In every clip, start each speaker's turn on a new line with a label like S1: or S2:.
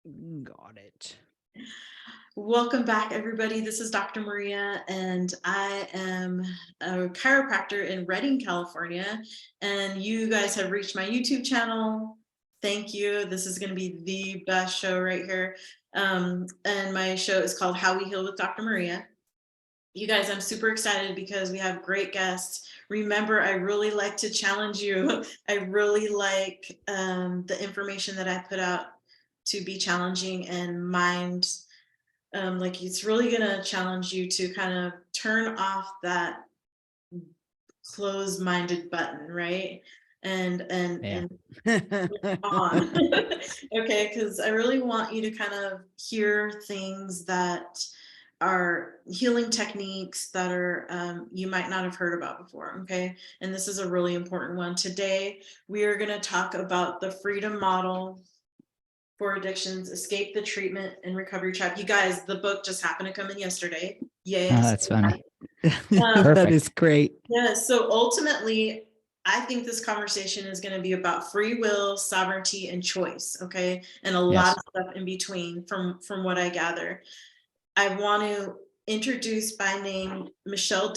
S1: Got it.
S2: Welcome back, everybody. This is Dr. Maria, and I am a chiropractor in Redding, California. And you guys have reached my YouTube channel. Thank you. This is going to be the best show right here. And my show is called How We Heal with Dr. Maria. You guys, I'm super excited because we have great guests. Remember, I really like to challenge you. I really like the information that I put out to be challenging and like it's really going to challenge you to kind of turn off that closed-minded button, right? And on. Okay, because I really want you to kind of hear things that are healing techniques that are you might not have heard about before. Okay, and this is a really important one. Today we are going to talk about the freedom model for addictions, escape the treatment and recovery trap. You guys, the book just happened to come in yesterday. Yay.
S3: Oh, that's funny.
S1: That is great.
S2: Yeah, so ultimately, I think this conversation is going to be about free will, sovereignty, and choice, okay? And a lot of stuff in between from what I gather. I want to introduce by name Michelle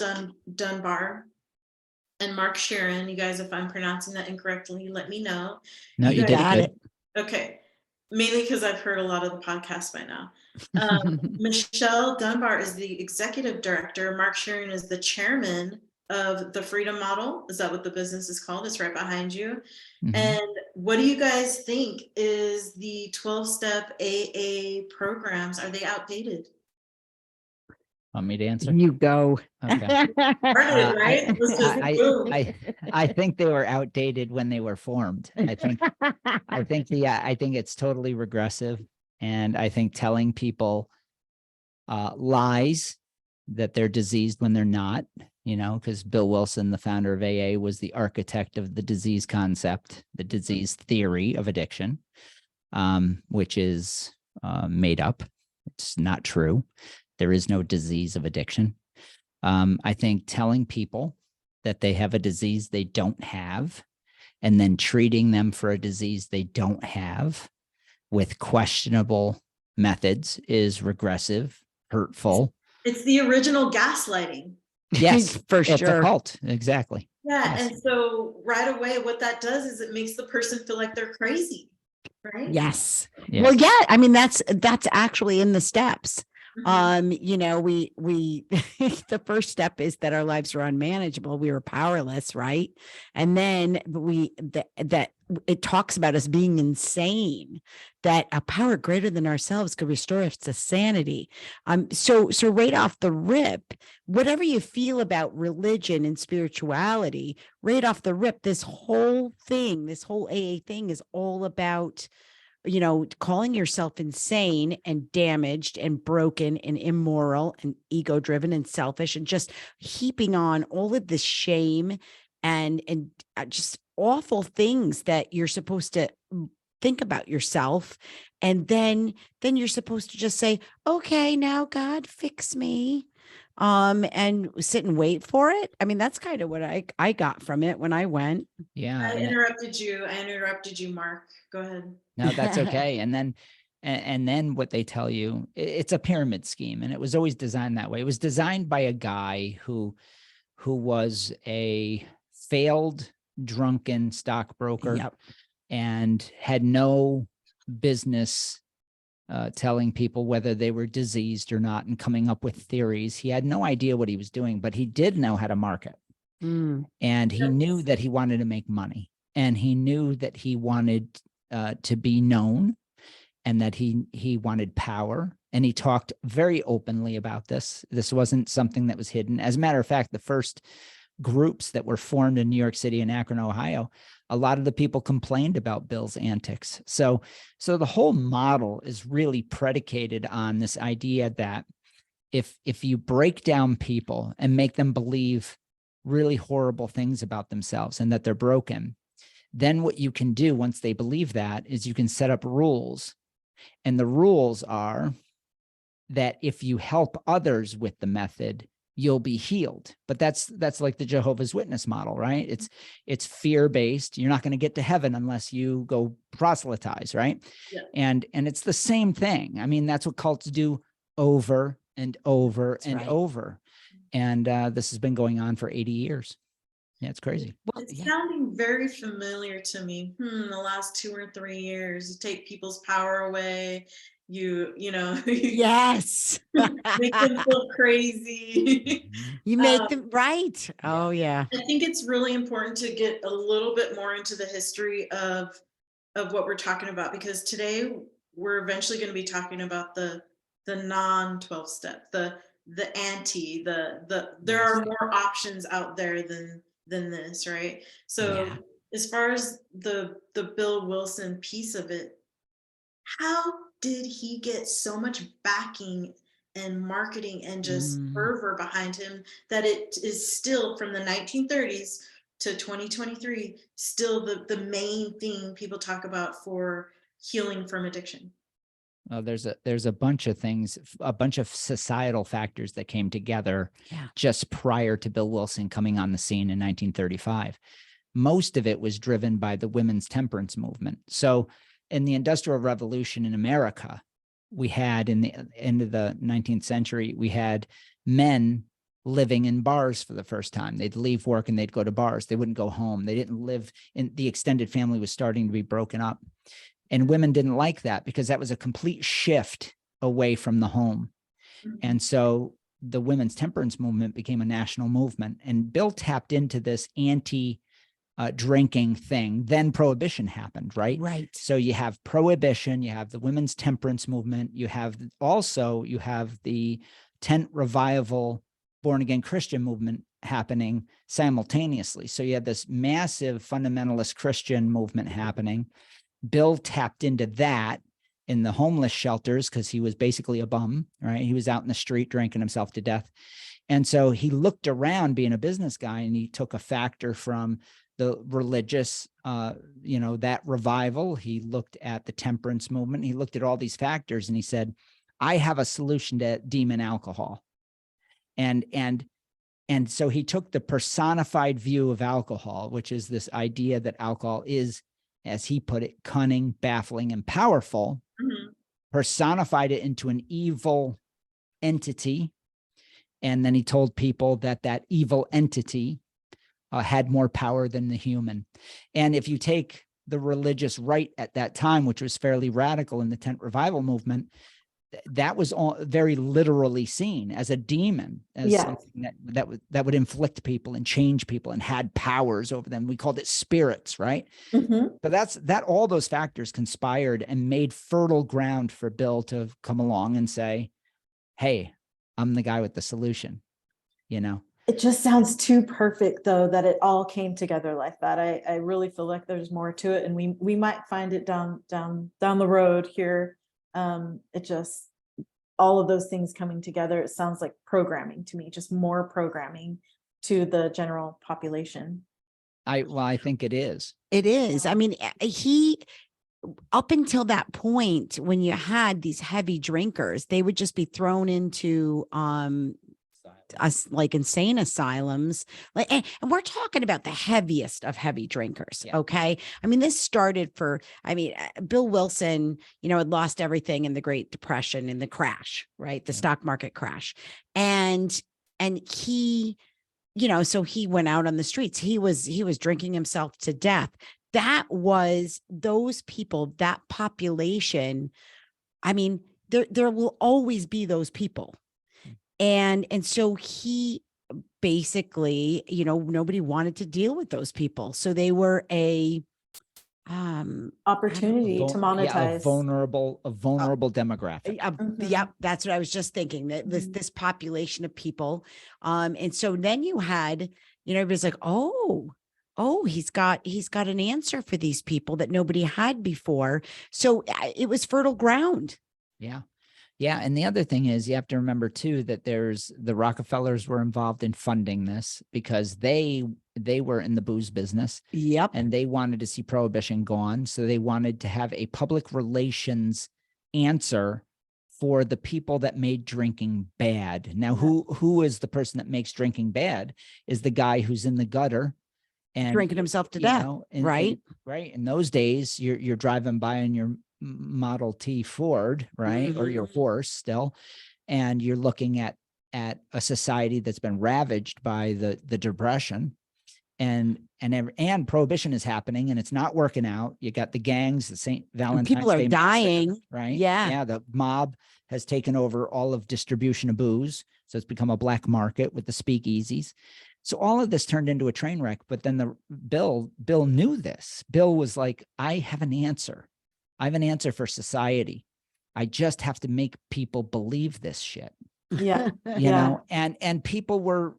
S2: Dunbar and Mark Scheeren. You guys, if I'm pronouncing that incorrectly, let me know.
S3: No, you did it.
S2: Okay. Mainly because I've heard a lot of the podcasts by now. Michelle Dunbar is the executive director. Mark Scheeren is the chairman of the Freedom Model. Is that what the business is called? It's right behind you.
S3: Mhm.
S2: And what do you guys think is the 12-step AA programs? Are they outdated?
S3: Want me to answer?
S1: You go.
S3: Okay.
S2: Right?
S3: I think they were outdated when they were formed. I think it's totally regressive. And I think telling people lies that they're diseased when they're not, because Bill Wilson, the founder of AA, was the architect of the disease concept, the disease theory of addiction, which is made up. It's not true. There is no disease of addiction. I think telling people that they have a disease they don't have and then treating them for a disease they don't have with questionable methods is regressive, hurtful.
S2: It's the original gaslighting.
S3: Yes,
S1: for
S3: it's
S1: sure.
S3: a cult. Exactly.
S2: Yeah,
S3: Yes.
S2: and so right away, what that does is it makes the person feel like they're crazy, right?
S1: Yes.
S3: Yes.
S1: Well, yeah. I mean, that's actually in the steps.
S2: Mhm.
S1: We the first step is that our lives are unmanageable. We were powerless, right? And then that it talks about us being insane, that a power greater than ourselves could restore us to sanity. So right off the rip, whatever you feel about religion and spirituality, right off the rip, this whole AA thing is all about calling yourself insane and damaged and broken and immoral and ego driven and selfish and just heaping on all of this shame and just awful things that you're supposed to think about yourself. And then you're supposed to just say, okay, now God fix me. And sit and wait for it. I mean, that's kind of what I got from it when I went.
S3: Yeah.
S2: I interrupted you, Mark. Go ahead.
S3: No, that's okay. And then what they tell you, it's a pyramid scheme, and it was always designed that way. It was designed by a guy who was a failed drunken stockbroker.
S1: Yep.
S3: And had no business telling people whether they were diseased or not and coming up with theories. He had no idea what he was doing, but he did know how to market. And he knew that he wanted to make money, and he knew that he wanted to be known, and that he wanted power. And he talked very openly about this. This wasn't something that was hidden. As a matter of fact, the first groups that were formed in New York City and Akron, Ohio, a lot of the people complained about Bill's antics. So the whole model is really predicated on this idea that if you break down people and make them believe really horrible things about themselves and that they're broken, then what you can do once they believe that is you can set up rules. And the rules are that if you help others with the method, you'll be healed. But that's like the Jehovah's Witness model, right? It's fear-based. You're not going to get to heaven unless you go proselytize, right?
S2: Yeah.
S3: And it's the same thing. I mean, that's what cults do over and over
S1: That's
S3: and
S1: right.
S3: over. And this has been going on for 80 years. Yeah, it's crazy.
S1: Well,
S2: It's
S1: yeah.
S2: sounding very familiar to me. The last 2 or 3 years, you take people's power away. You know,
S1: Yes.
S2: make them feel crazy.
S1: You make them right. Oh, yeah.
S2: I think it's really important to get a little bit more into the history of what we're talking about, because today we're eventually going to be talking about the non 12 step, the anti, there are more options out there than this, right? So
S1: Yeah.
S2: as far as the Bill Wilson piece of it, how did he get so much backing and marketing and just fervor behind him that it is still, from the 1930s to 2023, still the main thing people talk about for healing from addiction?
S3: There's a bunch of things, a bunch of societal factors that came together
S1: Yeah.
S3: just prior to Bill Wilson coming on the scene in 1935. Most of it was driven by the women's temperance movement. So in the Industrial Revolution in America, we had, in the end of the 19th century, we had men living in bars for the first time. They'd leave work and they'd go to bars. They wouldn't go home. They didn't live in, the extended family was starting to be broken up. And women didn't like that because that was a complete shift away from the home. And so the women's temperance movement became a national movement. And Bill tapped into this anti-drinking thing. Then prohibition happened, right?
S1: Right.
S3: So you have prohibition, you have the women's temperance movement, you have the tent revival, born again Christian movement happening simultaneously. So you had this massive fundamentalist Christian movement happening. Bill tapped into that in the homeless shelters because he was basically a bum, right? He was out in the street drinking himself to death. And so he looked around being a business guy, and he took a factor from the religious, that revival. He looked at the temperance movement. He looked at all these factors and he said, I have a solution to demon alcohol. And so he took the personified view of alcohol, which is this idea that alcohol is, as he put it, cunning, baffling, and powerful, personified it into an evil entity. And then he told people that evil entity had more power than the human. And if you take the religious right at that time, which was fairly radical in the tent revival movement, that was all very literally seen as a demon, as something that would inflict people and change people and had powers over them. We called it spirits, right? But all those factors conspired and made fertile ground for Bill to come along and say, hey, I'm the guy with the solution,
S4: It just sounds too perfect, though, that it all came together like that. I really feel like there's more to it, and we might find it down the road here. It just, all of those things coming together, it sounds like programming to me, just more programming to the general population.
S3: I think it is.
S1: It is. I mean, up until that point, when you had these heavy drinkers, they would just be thrown into like insane asylums, and we're talking about the heaviest of heavy drinkers. Okay. I mean, this started Bill Wilson, had lost everything in the Great Depression, in the crash, right? The stock market crash. And he, so he went out on the streets. He was drinking himself to death. That was those people, that population. I mean, there will always be those people. And so he basically, nobody wanted to deal with those people. So they were a
S4: opportunity to monetize.
S3: A vulnerable demographic.
S1: Yeah, that's what I was just thinking, that this population of people. And so then you had, everybody's like, oh, he's got an answer for these people that nobody had before. So it was fertile ground.
S3: Yeah. Yeah. And the other thing is, you have to remember too, that the Rockefellers were involved in funding this because they were in the booze business.
S1: Yep.
S3: And they wanted to see prohibition gone. So they wanted to have a public relations answer for the people that made drinking bad. Now, who is the person that makes drinking bad? Is the guy who's in the gutter and
S1: Drinking himself to
S3: you
S1: death,
S3: know,
S1: right?
S3: Right. In those days, you're driving by in your Model T Ford, right? Or your horse still, and you're looking at a society that's been ravaged by the Depression, and prohibition is happening, and it's not working out. You got the gangs, the St. Valentine's
S1: People are
S3: Day
S1: dying,
S3: massacre, right?
S1: Yeah.
S3: Yeah. The mob has taken over all of distribution of booze. So it's become a black market with the speakeasies. So all of this turned into a train wreck. But then Bill knew this. Bill was like, I have an answer. I have an answer for society. I just have to make people believe this shit.
S4: Yeah.
S3: You know, and people were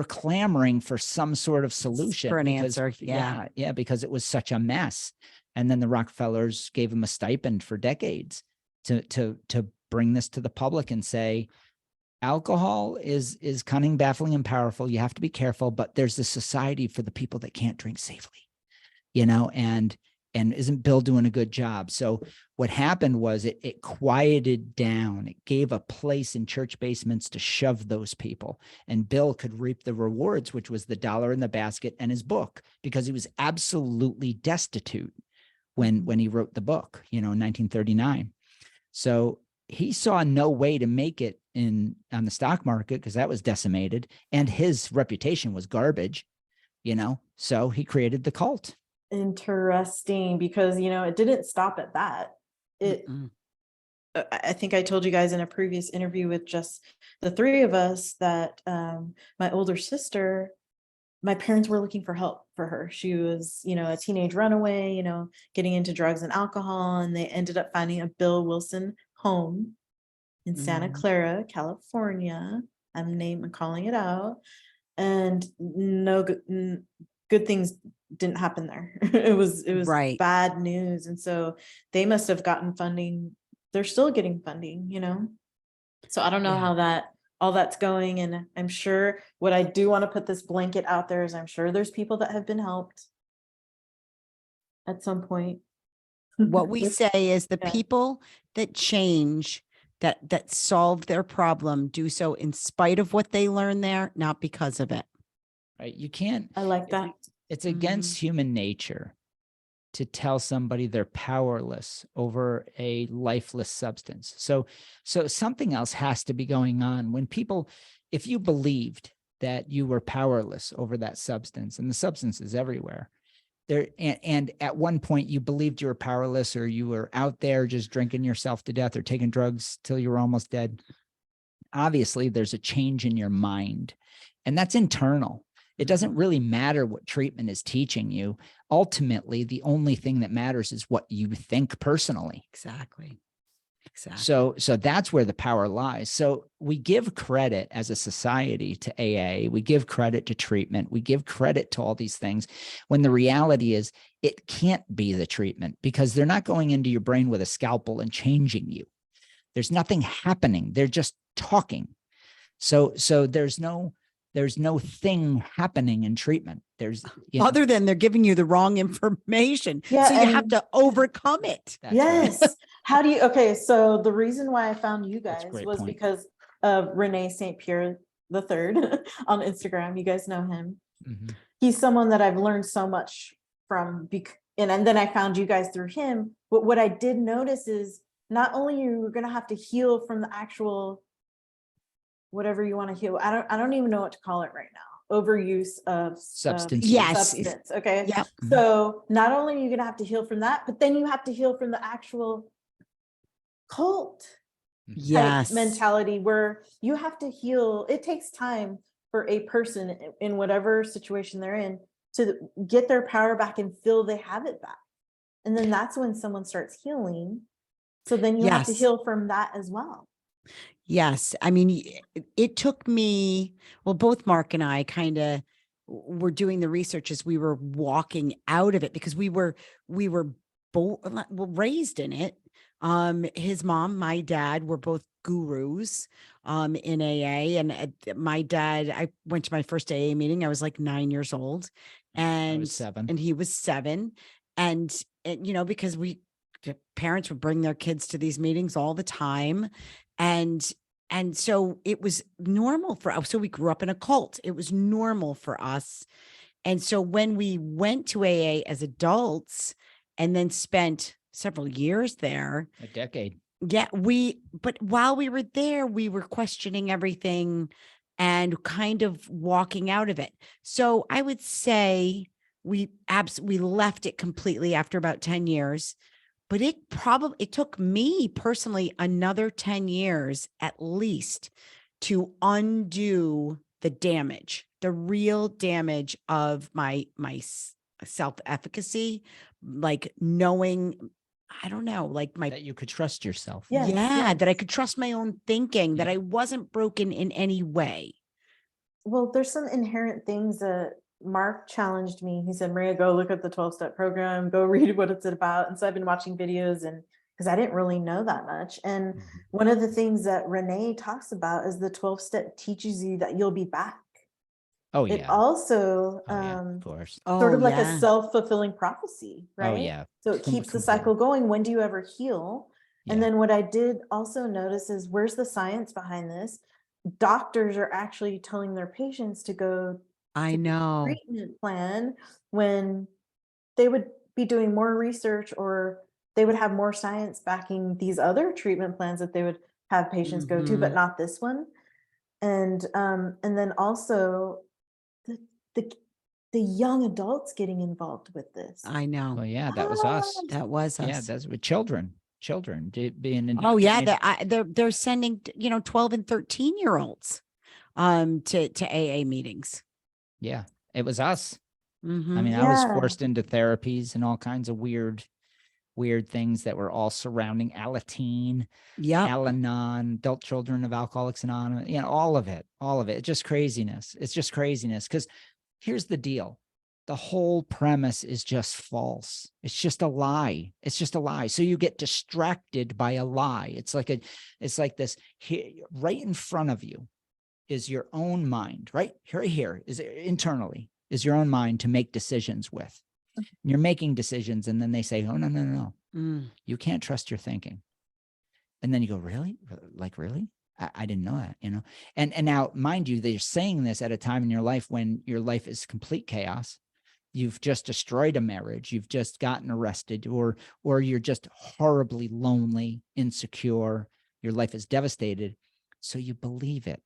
S3: clamoring for some sort of solution
S1: for an
S3: because,
S1: answer. Yeah.
S3: Yeah, because it was such a mess. And then the Rockefellers gave him a stipend for decades to bring this to the public and say, alcohol is cunning, baffling, and powerful. You have to be careful, but there's a society for the people that can't drink safely, you know, and isn't Bill doing a good job? So what happened was it quieted down. It gave a place in church basements to shove those people, and Bill could reap the rewards, which was the dollar in the basket and his book, because he was absolutely destitute when he wrote the book, you know, in 1939. So he saw no way to make it on the stock market because that was decimated, and his reputation was garbage, you know, so he created the cult.
S4: Interesting, because it didn't stop at that. I think I told you guys in a previous interview with just the three of us that my older sister, my parents were looking for help for her. She was, a teenage runaway, getting into drugs and alcohol, and they ended up finding a Bill Wilson home in Santa Clara, California. I'm calling it out, and no good things didn't happen there. It was
S1: Right.
S4: bad news. And so they must have gotten funding. They're still getting funding, So I don't know how all that's going. And I'm sure what I do want to put this blanket out there is I'm sure there's people that have been helped at some point.
S1: What we say is the
S4: Yeah.
S1: people that change, that solve their problem, do so in spite of what they learn there, not because of it.
S3: Right. You can't.
S4: I like that.
S3: It's against human nature to tell somebody they're powerless over a lifeless substance. So something else has to be going on when people, if you believed that you were powerless over that substance, and the substance is everywhere there, and at one point you believed you were powerless, or you were out there just drinking yourself to death or taking drugs till you were almost dead, obviously there's a change in your mind, and that's internal. It doesn't really matter what treatment is teaching you. Ultimately, the only thing that matters is what you think personally.
S1: Exactly.
S3: So that's where the power lies. So we give credit as a society to AA. We give credit to treatment. We give credit to all these things, when the reality is it can't be the treatment, because they're not going into your brain with a scalpel and changing you. There's nothing happening. They're just talking. So there's no thing happening in treatment. There's
S1: other than they're giving you the wrong information.
S4: Yeah,
S1: so you have to overcome it.
S4: Yes.
S3: Right.
S4: How do you, okay. So the reason why I found you
S3: That's a
S4: guys
S3: great
S4: was
S3: point.
S4: because of Renee St. Pierre III on Instagram. You guys know him.
S3: Mhm.
S4: He's someone that I've learned so much from, and then I found you guys through him. But what I did notice is not only you're going to have to heal from the actual, whatever you want to heal. I don't even know what to call it right now. Overuse of
S3: Substance.
S1: Yes.
S4: substance. Okay.
S1: Yep.
S4: So not only are you going to have to heal from that, but then you have to heal from the actual cult type
S1: Yes.
S4: mentality, where you have to heal. It takes time for a person in whatever situation they're in to get their power back and feel they have it back. And then that's when someone starts healing. So then you have to
S1: Yes.
S4: heal from that as well.
S1: Yes. I mean, it took me, well, both Mark and I kind of were doing the research as we were walking out of it, because we were both raised in it. His mom, my dad were both gurus in AA, and my dad, I went to my first AA meeting. I was like 9 years old, and
S3: I was 7.
S1: and he was 7. And because we parents would bring their kids to these meetings all the time. And so it was normal for us. So we grew up in a cult. It was normal for us. And so when we went to AA as adults and then spent several years there,
S3: A decade.
S1: yeah, but while we were there, we were questioning everything and kind of walking out of it. So I would say we left it completely after about 10 years, but it took me personally another 10 years at least to undo the damage, the real damage of my self-efficacy, like knowing, I don't know, like
S3: That you could trust yourself.
S4: Yes,
S1: yeah, that I
S4: yes.
S1: could trust my own thinking, that
S3: Yeah.
S1: I wasn't broken in any way.
S4: Well, there's some inherent things that Mark challenged me. He said, Maria, go look at the 12-step program, go read what it's about. And so I've been watching videos, and because I didn't really know that much. And
S3: Mhm.
S4: one of the things that Renee talks about is the 12-step teaches you that you'll be back.
S3: Oh
S4: It
S3: yeah.
S4: also,
S3: Oh yeah. Of course.
S4: sort
S1: Oh,
S4: of like a
S1: yeah.
S4: self-fulfilling prophecy, right?
S3: Oh yeah.
S4: So it keeps the cycle going. When do you ever heal? And
S3: Yeah.
S4: then what I did also notice is, where's the science behind this? Doctors are actually telling their patients to go
S1: I
S4: to the
S1: know.
S4: treatment plan when they would be doing more research, or they would have more science backing these other treatment plans that they would have patients go to, but
S1: Mhm.
S4: not this one. And then also the the the young adults getting involved with this.
S1: I know.
S3: Well, yeah, that was us.
S1: That was
S3: Yeah,
S1: us.
S3: that's with children being in.
S1: Oh yeah, they're sending, 12 and 13-year-olds to AA meetings.
S3: Yeah, it was us. I
S1: Mhm.
S3: mean, I was
S4: Yeah.
S3: forced into therapies and all kinds of weird things that were all surrounding Alateen,
S1: Yep.
S3: Al-Anon, Adult Children of Alcoholics Anonymous, all of it, It's just craziness. It's just craziness. Because here's the deal. The whole premise is just false. It's just a lie. It's just a lie. So you get distracted by a lie. It's like this here, right in front of you is your own mind, right here is internally is your own mind to make decisions with. You're making decisions, and then they say, oh, no.
S1: Mm.
S3: You can't trust your thinking. And then you go, really? Like, really? I didn't know that, And now, mind you, they're saying this at a time in your life when your life is complete chaos. You've just destroyed a marriage. You've just gotten arrested, or you're just horribly lonely, insecure. Your life is devastated. So you believe it.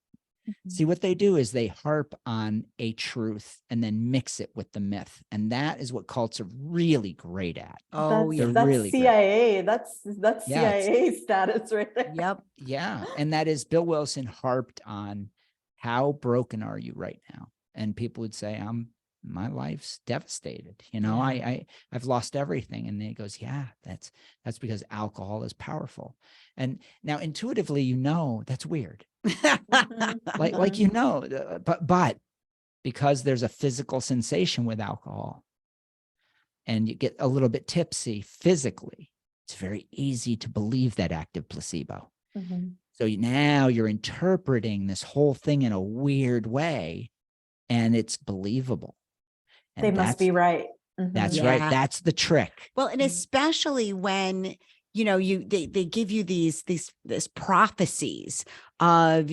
S3: See, what they do is they harp on a truth and then mix it with the myth. And that is what cults are really great at.
S1: Oh yeah.
S3: They're really great.
S4: CIA. That's
S3: Yeah, it's-
S4: CIA status right there.
S1: Yep.
S3: Yeah. And that is Bill Wilson harped on how broken are you right now? And people would say, my life's devastated.
S1: Yeah.
S3: I've lost everything. And then he goes, yeah, that's because alcohol is powerful. And now intuitively, that's weird.
S4: Mhm.
S3: But because there's a physical sensation with alcohol and you get a little bit tipsy physically, it's very easy to believe that active placebo.
S4: Mhm.
S3: So now you're interpreting this whole thing in a weird way, and it's believable. And
S4: They must be right.
S3: That's
S4: Mhm.
S3: right.
S1: Yeah.
S3: That's the trick.
S1: Well, and especially when, they give you these prophecies of,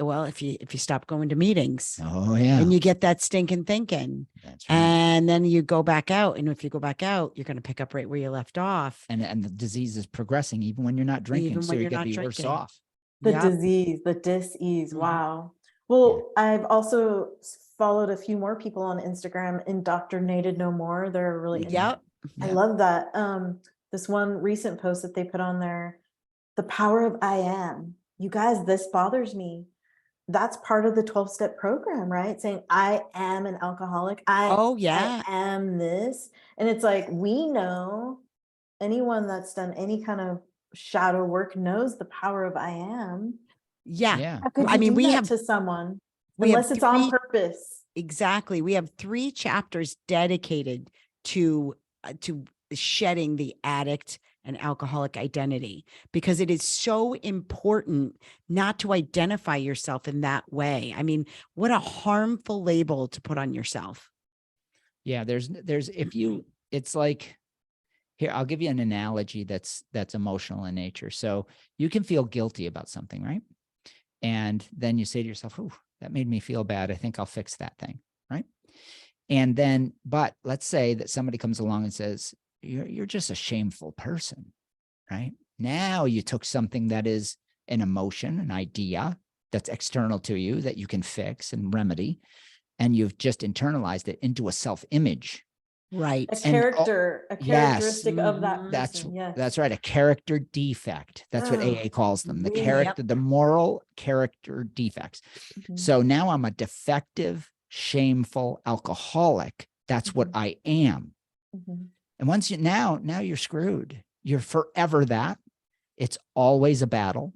S1: well, if you stop going to meetings
S3: Oh yeah.
S1: and you get that stinking thinking,
S3: That's right.
S1: and then you go back out, and if you go back out, you're going to pick up right where you left off.
S3: And the disease is progressing even when you're not drinking.
S1: Even
S3: So
S1: when
S3: you're
S1: you're
S3: going to
S1: not
S3: be worse
S1: drinking.
S3: off.
S4: The
S1: Yep.
S4: disease, the dis-ease.
S1: Mhm.
S4: Wow. Well, I've also followed a few more people on Instagram, Indoctrinated No More. They're really
S1: Yep.
S4: I
S3: Yep.
S4: love that. This one recent post that they put on there, the power of I am. You guys, this bothers me. That's part of the 12-step program, right? Saying I am an alcoholic.
S1: Oh
S4: I
S1: yeah.
S4: am this. And it's like, we know, anyone that's done any kind of shadow work knows the power of I am.
S1: Yeah.
S3: Yeah.
S4: How could
S1: I
S4: you
S1: mean,
S4: do
S1: we
S4: that
S1: have
S4: to someone
S1: we have
S4: unless it's on
S1: 3
S4: purpose?
S1: Exactly. We have 3 chapters dedicated to shedding the addict and alcoholic identity, because it is so important not to identify yourself in that way. I mean, what a harmful label to put on yourself.
S3: Yeah. There's it's like, Here, I'll give you an analogy that's emotional in nature. So you can feel guilty about something, right? And then you say to yourself, "Ooh, that made me feel bad. I think I'll fix that thing," right? And then, but let's say that somebody comes along and says, you're just a shameful person, right? Now you took something that is an emotion, an idea that's external to you that you can fix and remedy, and you've just internalized it into a self-image.
S1: Right.
S4: A character, a characteristic of that
S1: Mhm.
S4: person. Yes.
S3: That's right. A character defect. That's what
S4: Oh,
S3: AA calls them. The
S4: really?
S3: character, the moral character defects.
S4: Mhm.
S3: So now I'm a defective, shameful alcoholic. That's what
S4: Mhm.
S3: I am.
S4: Mhm.
S3: And once now you're screwed. You're forever that. It's always a battle.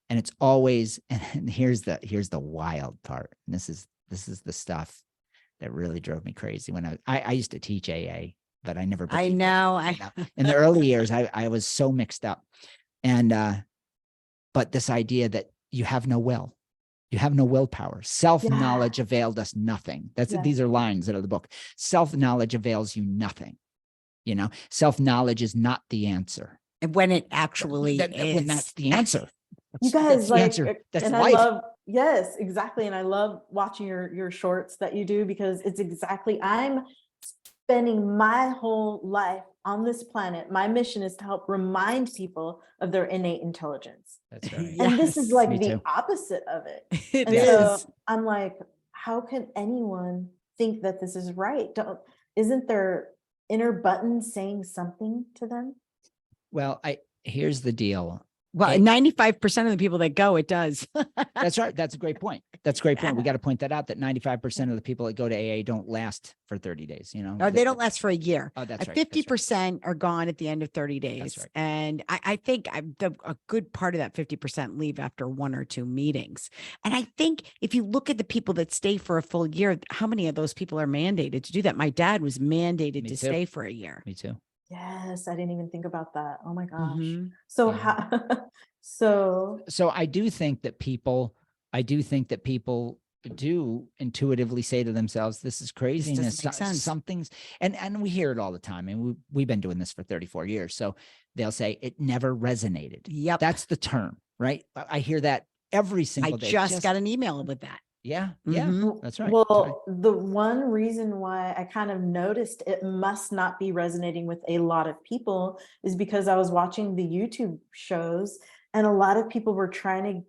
S3: And it's always, and here's the wild part. And this is the stuff that really drove me crazy when I used to teach AA, but I never
S1: I
S3: believed it,
S1: know.
S3: you know? In the early years, I was so mixed up. And but this idea that you have no will, you have no willpower. Self-knowledge availed us nothing.
S4: Yeah.
S3: These are lines out of the book. Self-knowledge avails you nothing. You know, self-knowledge is not the answer.
S1: When it actually
S3: When
S1: is.
S3: that's the answer.
S4: You
S3: That's
S4: guys
S3: the
S4: like,
S3: answer. That's
S4: and
S3: life.
S4: I love, yes, exactly. And I love watching your shorts that you do, because it's exactly, I'm spending my whole life on this planet. My mission is to help remind people of their innate intelligence.
S3: That's right.
S4: And this is
S1: Yes.
S4: like
S3: Me
S4: the
S3: too.
S4: opposite of it.
S1: It
S4: And
S1: is.
S4: so I'm like, how can anyone think that this is right? Isn't their inner button saying something to them?
S3: Well, here's the deal.
S1: Well,
S3: Hey.
S1: 95% of the people that go, it does.
S3: That's right. That's a great point. That's a great point. We got to point that out, that 95% of the people that go to AA don't last for 30 days, you know?
S1: No, they don't last for a year.
S3: Oh, that's right.
S1: 50% are gone at the end of 30 days.
S3: right.
S1: And I think a good part of that 50% leave after 1 or 2 meetings. And I think if you look at the people that stay for a full year, how many of those people are mandated to do that? My dad was mandated
S3: Me
S1: to
S3: too.
S1: stay for a year.
S3: Me too.
S4: Yes, I didn't even think about that. Oh my gosh.
S1: Mhm.
S4: So
S3: Yeah.
S4: how, so
S3: So I do think that people do intuitively say to themselves, this is crazy.
S1: doesn't make sense.
S3: Something's, and we hear it all the time. And we've been doing this for 34 years. So they'll say it never resonated.
S1: Yep.
S3: That's the term, right? I hear that every
S1: I
S3: single day.
S1: just got an email with that.
S3: Yeah.
S1: Mhm.
S3: That's right.
S4: well, the one reason why I kind of noticed it must not be resonating with a lot of people is because I was watching the YouTube shows, and a lot of people were trying to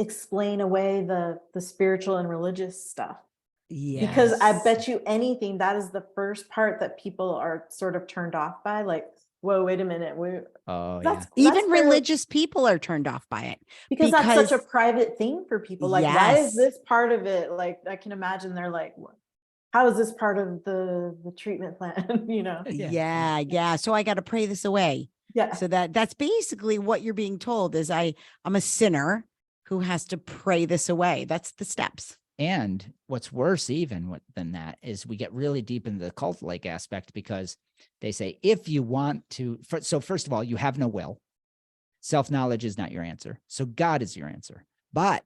S4: explain away the spiritual and religious stuff.
S1: Yeah.
S4: Because I bet you anything, that is the first part that people are sort of turned off by. Like, whoa, wait a minute.
S3: Oh, yeah.
S4: That's
S1: Even
S4: fair,
S1: religious people are turned off by it.
S4: because that's such a
S1: because-
S4: private thing for people. Like, why is
S1: Yes.
S4: this part of it? Like, I can imagine they're like, how is this part of the treatment plan? You know?
S1: Yeah. So I got to pray this away.
S4: Yeah.
S1: So that's basically what you're being told is I'm a sinner who has to pray this away. That's the steps.
S3: And what's worse even than that is we get really deep into the cult-like aspect, because they say, if you want to, so first of all, you have no will. Self-knowledge is not your answer. So God is your answer. But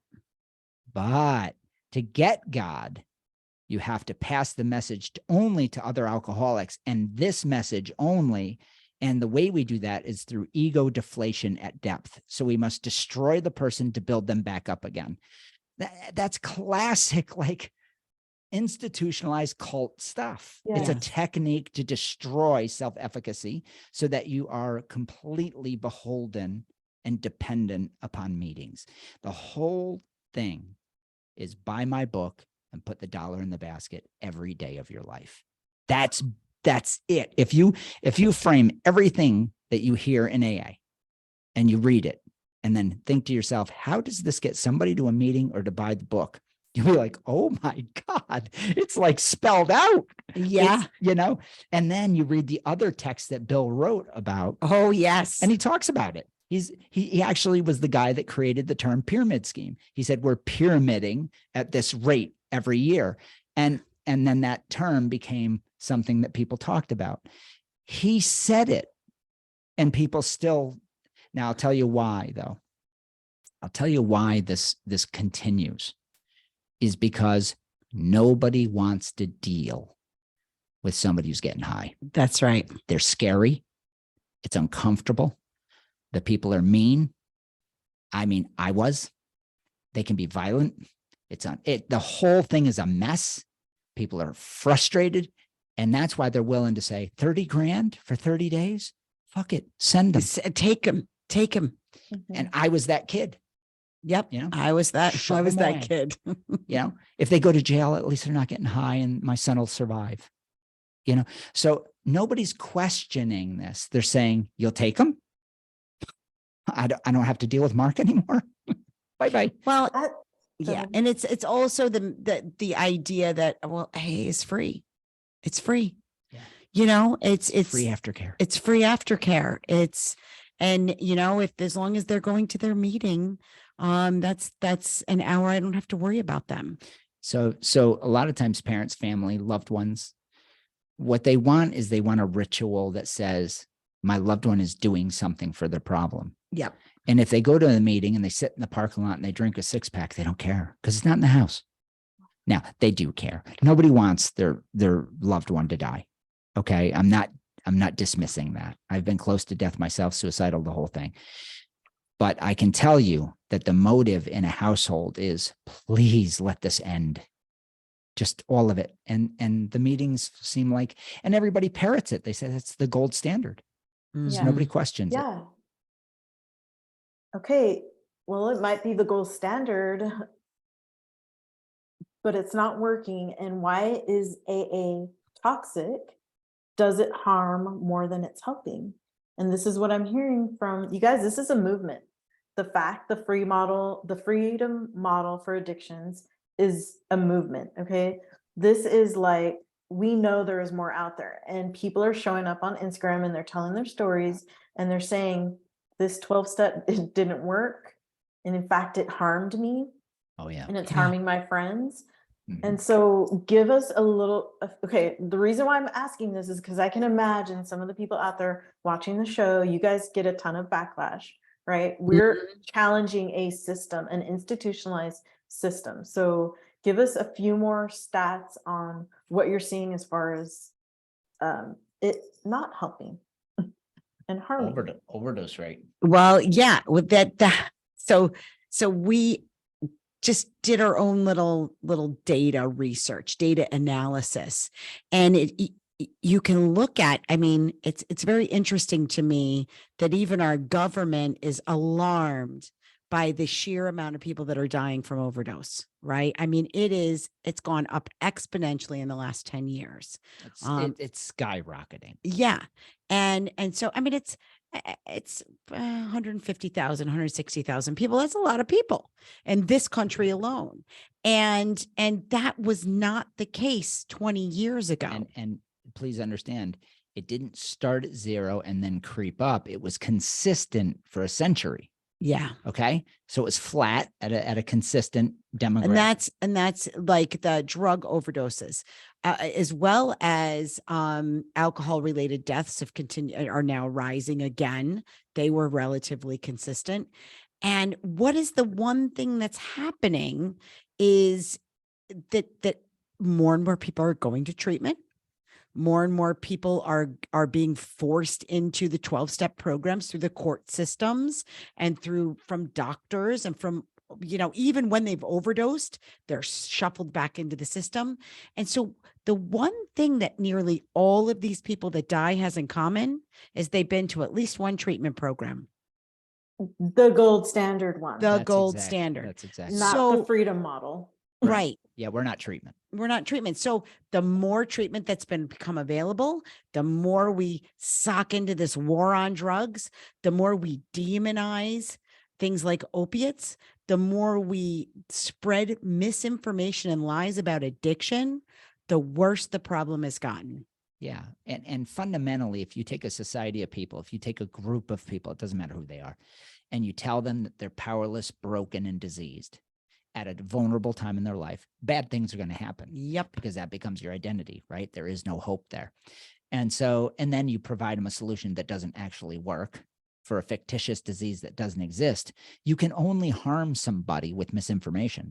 S3: to get God, you have to pass the message only to other alcoholics, and this message only. And the way we do that is through ego deflation at depth. So we must destroy the person to build them back up again. That's classic, like institutionalized cult stuff. It's a
S1: Yes.
S3: technique to destroy self-efficacy so that you are completely beholden and dependent upon meetings. The whole thing is buy my book and put the dollar in the basket every day of your life. That's it. If you frame everything that you hear in AA and you read it and then think to yourself, how does this get somebody to a meeting or to buy the book? You'll be like, oh my God, it's like spelled out.
S1: Yeah.
S3: You know, and then you read the other text that Bill wrote about,
S1: Oh, yes.
S3: and he talks about it. He actually was the guy that created the term pyramid scheme. He said, we're pyramiding at this rate every year. And then that term became something that people talked about. He said it, and people still. Now I'll tell you why, though. I'll tell you why this continues is because nobody wants to deal with somebody who's getting high.
S1: That's right.
S3: They're scary. It's uncomfortable. The people are mean. I mean, they can be violent. The whole thing is a mess. People are frustrated. And that's why they're willing to say 30 grand for 30 days. Fuck it. Send them.
S1: Take them.
S3: And I was that kid.
S1: Yep.
S3: You know,
S1: I was that
S3: shove 'em away.
S1: kid.
S3: If they go to jail, at least they're not getting high and my son will survive. So nobody's questioning this. They're saying, you'll take them. I don't have to deal with Mark anymore. Bye-bye.
S1: Well,
S4: That-
S1: yeah. And it's also the idea that, well, hey, it's free. It's free.
S3: Yeah.
S1: It's
S3: Free aftercare.
S1: It's free aftercare. And if as long as they're going to their meeting, that's an hour. I don't have to worry about them.
S3: So a lot of times parents, family, loved ones, what they want is they want a ritual that says my loved one is doing something for their problem.
S1: Yep.
S3: And if they go to the meeting and they sit in the parking lot and they drink a 6-pack, they don't care because it's not in the house. Now they do care. Nobody wants their loved one to die. Okay. I'm not dismissing that. I've been close to death myself, suicidal, the whole thing. But I can tell you that the motive in a household is please let this end. Just all of it. And the meetings seem like, and everybody parrots it. They say that's the gold standard. So
S4: Yeah.
S3: nobody questions it.
S4: Yeah. Okay. Well, it might be the gold standard, but it's not working. And why is AA toxic? Does it harm more than it's helping? And this is what I'm hearing from you guys. This is a movement. The freedom model for addictions is a movement. Okay. This is like, we know there is more out there, and people are showing up on Instagram and they're telling their stories and they're saying this 12-step, it didn't work. And in fact, it harmed me.
S3: Oh yeah.
S4: And it's harming my friends.
S3: Mhm.
S4: And so give us a little, okay, the reason why I'm asking this is because I can imagine some of the people out there watching the show, you guys get a ton of backlash, right? We're challenging a system, an institutionalized system. So give us a few more stats on what you're seeing as far as it not helping and harming.
S3: Overdose rate.
S1: Well, yeah, with that. So we just did our own little data research, data analysis, and you can look at, I mean, it's very interesting to me that even our government is alarmed by the sheer amount of people that are dying from overdose, right? I mean, it's gone up exponentially in the last 10 years.
S3: It's skyrocketing.
S1: Yeah. And so, I mean, it's 150,000, 160,000 people. That's a lot of people in this country alone. And that was not the case 20 years ago.
S3: And please understand, it didn't start at 0 and then creep up. It was consistent for a century.
S1: Yeah.
S3: Okay. So it was flat at a consistent demographic.
S1: And that's like the drug overdoses, as well as alcohol related deaths are now rising again. They were relatively consistent. And what is the one thing that's happening is that more and more people are going to treatment. More and more people are being forced into the 12-step programs through the court systems and from doctors and from, even when they've overdosed, they're shuffled back into the system. And so the one thing that nearly all of these people that die has in common is they've been to at least one treatment program.
S4: The gold standard one,
S1: The gold standard.
S3: That's exactly.
S4: not the freedom model.
S1: Right.
S3: Yeah, we're not treatment.
S1: We're not treatment. So the more treatment that's become available, the more we sock into this war on drugs, the more we demonize things like opiates, the more we spread misinformation and lies about addiction, the worse the problem has gotten.
S3: Yeah. And fundamentally, if you take a society of people, if you take a group of people, it doesn't matter who they are, and you tell them that they're powerless, broken, and diseased at a vulnerable time in their life, bad things are going to happen.
S1: Yep.
S3: Because that becomes your identity, right? There is no hope there. And then you provide them a solution that doesn't actually work for a fictitious disease that doesn't exist. You can only harm somebody with misinformation.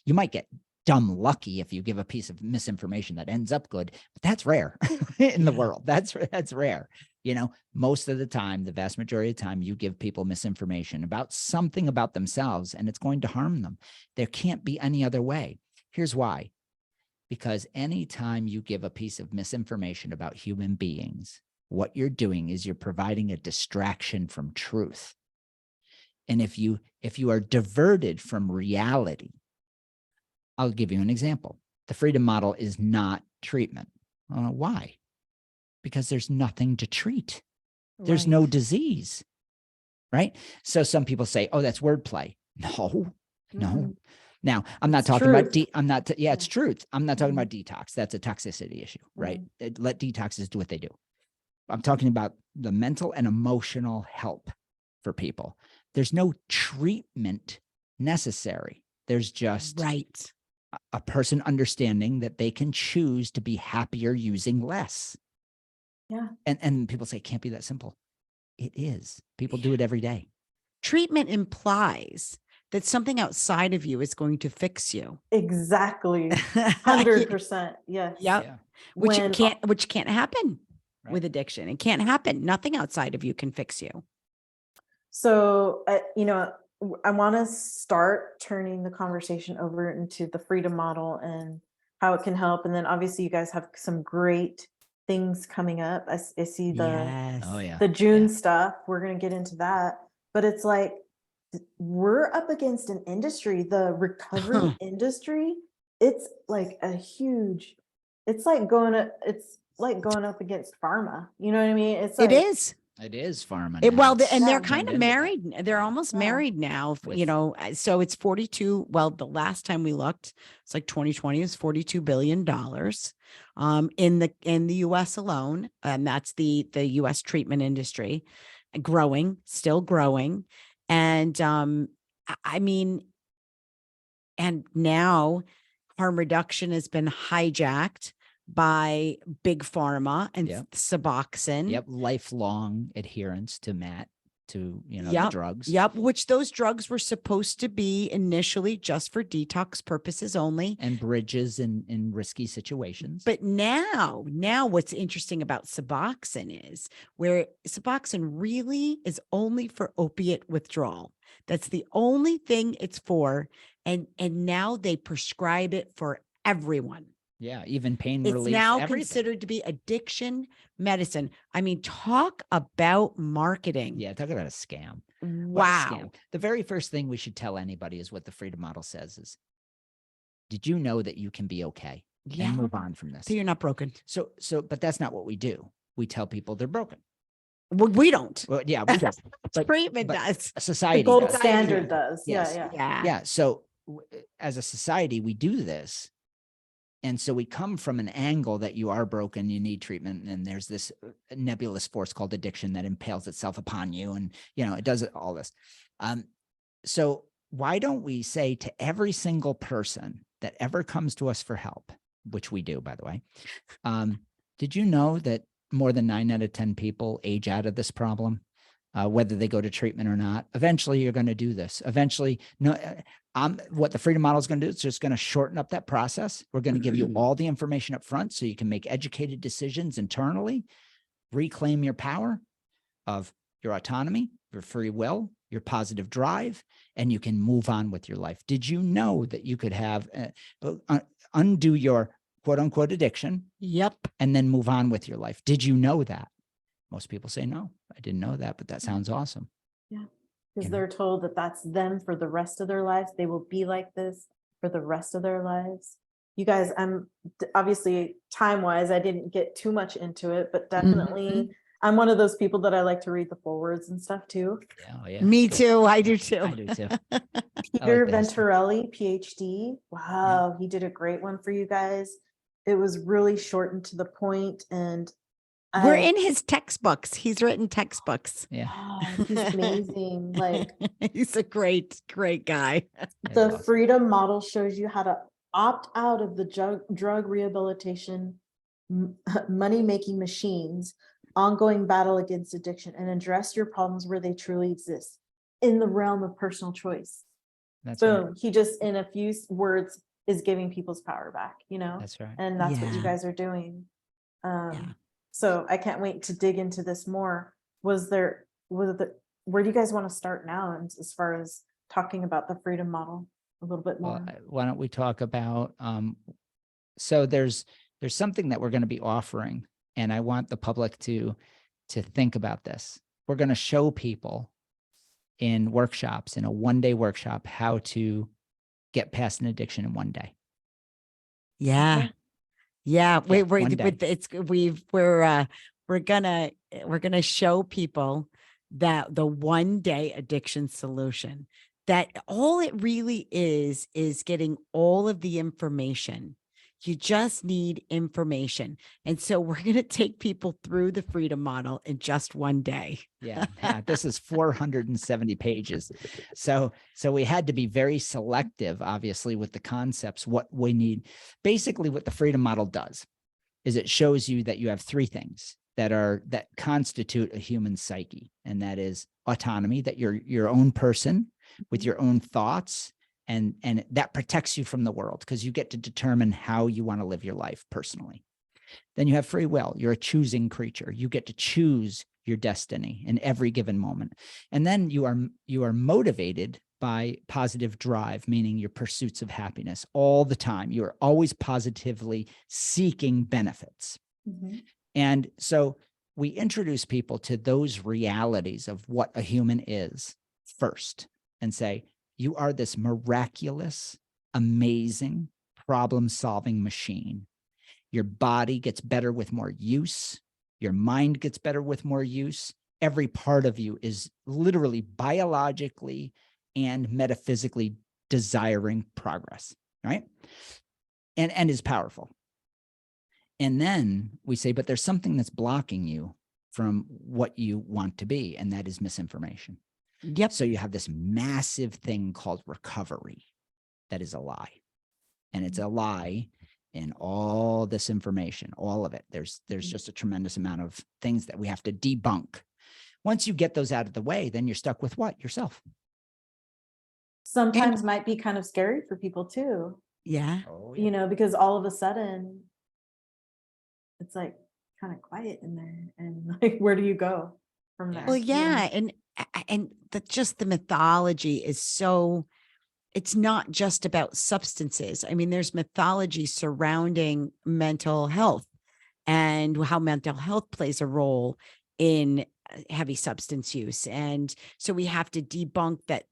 S3: You might get dumb lucky if you give a piece of misinformation that ends up good, but that's rare in the
S1: Yeah.
S3: world. That's rare. Most of the time, the vast majority of the time, you give people misinformation about something about themselves, and it's going to harm them. There can't be any other way. Here's why. Because anytime you give a piece of misinformation about human beings, what you're doing is you're providing a distraction from truth. And if you are diverted from reality, I'll give you an example. The freedom model is not treatment. Why? Because there's nothing to treat. There's no
S1: Right.
S3: disease, right? So some people say, oh, that's wordplay. No.
S4: Mhm.
S3: Now, I'm not
S4: It's
S3: talking about,
S4: truth.
S3: it's truth. I'm not talking
S4: Mhm.
S3: about detox. That's a toxicity issue, right?
S4: Mhm.
S3: Let detoxes do what they do. I'm talking about the mental and emotional help for people. There's no treatment necessary. There's just
S1: Right.
S3: a person understanding that they can choose to be happier using less.
S4: Yeah.
S3: And people say it can't be that simple. It is. People do it every day.
S1: Treatment implies that something outside of you is going to fix you.
S4: Exactly. 100%. Yes.
S1: Yep.
S3: Yeah.
S1: Which
S4: When-
S1: can't happen
S3: Right.
S1: with addiction. It can't happen. Nothing outside of you can fix you.
S4: So, I want to start turning the conversation over into the freedom model and how it can help. And then obviously you guys have some great things coming up. I see
S1: Yes.
S3: Oh, yeah.
S4: the June
S3: Yeah.
S4: stuff. We're going to get into that. But it's like, we're up against an industry, the recovery industry. It's like it's like going up against pharma. You know what I mean? It's
S1: It
S4: like,
S1: is.
S3: It is pharma.
S1: It,
S3: now.
S1: well,
S3: It's
S1: and they're
S4: Yeah.
S1: kind
S3: turned
S1: of
S3: into that.
S1: married. They're
S3: Yeah.
S1: almost
S4: Yeah.
S1: married now,
S3: With-
S1: so it's 42. Well, the last time we looked, it's like 2020 is $42 billion in the US alone. And that's the US treatment industry growing, still growing. And I mean, and now harm reduction has been hijacked by big pharma and
S3: Yep.
S1: Suboxone.
S3: Yep. Lifelong adherence to the
S1: Yep.
S3: drugs.
S1: Yep. Which those drugs were supposed to be initially just for detox purposes only.
S3: And bridges in risky situations.
S1: But now what's interesting about Suboxone is where Suboxone really is only for opiate withdrawal. That's the only thing it's for. And now they prescribe it for everyone.
S3: Yeah. Even pain
S1: It's
S3: relief.
S1: now
S3: everything.
S1: considered to be addiction medicine. I mean, talk about marketing.
S3: Yeah. Talk about a scam. What a
S1: Wow.
S3: scam. The very first thing we should tell anybody is what the freedom model says is, did you know that you can be okay
S1: Yeah.
S3: and move on from this?
S1: So you're not broken.
S3: So, but that's not what we do. We tell people they're broken.
S1: Well, we don't.
S3: Well, yeah, we don't. But
S1: Treatment
S3: but
S1: does.
S3: society
S4: the gold
S3: does.
S4: standard does.
S3: Yes.
S4: Yeah.
S3: Yeah. So as a society, we do this. And so we come from an angle that you are broken, you need treatment. And there's this nebulous force called addiction that impales itself upon you. And, it does all this. So why don't we say to every single person that ever comes to us for help, which we do, by the way, did you know that more than 9 out of 10 people age out of this problem, whether they go to treatment or not? Eventually, you're going to do this. Eventually, what the freedom model is going to do is just going to shorten up that process. We're going to give you all the information up front so you can make educated decisions internally, reclaim your power of your autonomy, your free will, your positive drive, and you can move on with your life. Did you know that you could have undo your quote unquote addiction?
S1: Yep.
S3: And then move on with your life? Did you know that? Most people say, no, I didn't know that, but that sounds awesome.
S4: Because
S3: You know?
S4: they're told that that's them for the rest of their lives. They will be like this for the rest of their lives. You guys, I'm obviously time-wise, I didn't get too much into it, but definitely I'm one of those people that I like to read the forewords and stuff too.
S3: Yeah, oh, yeah.
S1: Me too. I do too.
S3: I do too. I
S4: Peter
S3: like the history.
S4: Venturelli, PhD. Wow, he did a great one for you guys. It was really short and to the point, and
S1: We're in his textbooks. He's written textbooks.
S3: Yeah.
S4: he's amazing. Like,
S1: He's a great, great guy.
S3: That's
S4: the
S3: awesome.
S4: freedom model shows you how to opt out of the drug rehabilitation, money-making machines, ongoing battle against addiction, and address your problems where they truly exist in the realm of personal choice.
S3: That's
S4: Boom.
S3: right.
S4: He just, in a few words, is giving people's power back,
S3: That's right.
S4: and that's what you
S1: Yeah.
S4: guys are doing.
S1: Yeah.
S4: So I can't wait to dig into this more. Where do you guys want to start now as far as talking about the freedom model a little bit
S3: Well,
S4: more?
S3: why don't we talk about, so there's something that we're going to be offering, and I want the public to think about this. We're going to show people in workshops, in a 1-day workshop, how to get past an addiction in 1 day.
S1: Yeah.
S4: Okay.
S1: Yeah.
S3: Yeah,
S1: We
S3: one day.
S1: with it's we're gonna show people that the 1-day addiction solution, that all it really is getting all of the information. You just need information. And so we're going to take people through the freedom model in just 1 day.
S3: Yeah, this is 470 pages. So we had to be very selective, obviously, with the concepts, what we need. Basically, what the freedom model does is it shows you that you have 3 things that constitute a human psyche. And that is autonomy, that you're your own person with your own thoughts, and that protects you from the world because you get to determine how you want to live your life personally. Then you have free will. You're a choosing creature. You get to choose your destiny in every given moment. And then you are motivated by positive drive, meaning your pursuits of happiness all the time. You are always positively seeking benefits.
S4: Mhm.
S3: And so we introduce people to those realities of what a human is first and say, you are this miraculous, amazing problem-solving machine. Your body gets better with more use. Your mind gets better with more use. Every part of you is literally biologically and metaphysically desiring progress, right? And is powerful. And then we say, but there's something that's blocking you from what you want to be, and that is misinformation.
S1: Yep.
S3: So you have this massive thing called recovery that is a lie. And it's a lie in all this information, all of it. There's just a tremendous amount of things that we have to debunk. Once you get those out of the way, then you're stuck with what? Yourself.
S4: Sometimes might be kind of scary for people too,
S1: Yeah.
S3: Oh,
S4: because all of a sudden it's like kind of quiet in there, and like, where do you go from there?
S1: Well, yeah. And the mythology is so, it's not just about substances. I mean, there's mythology surrounding mental health and how mental health plays a role in heavy substance use. And so we have to debunk that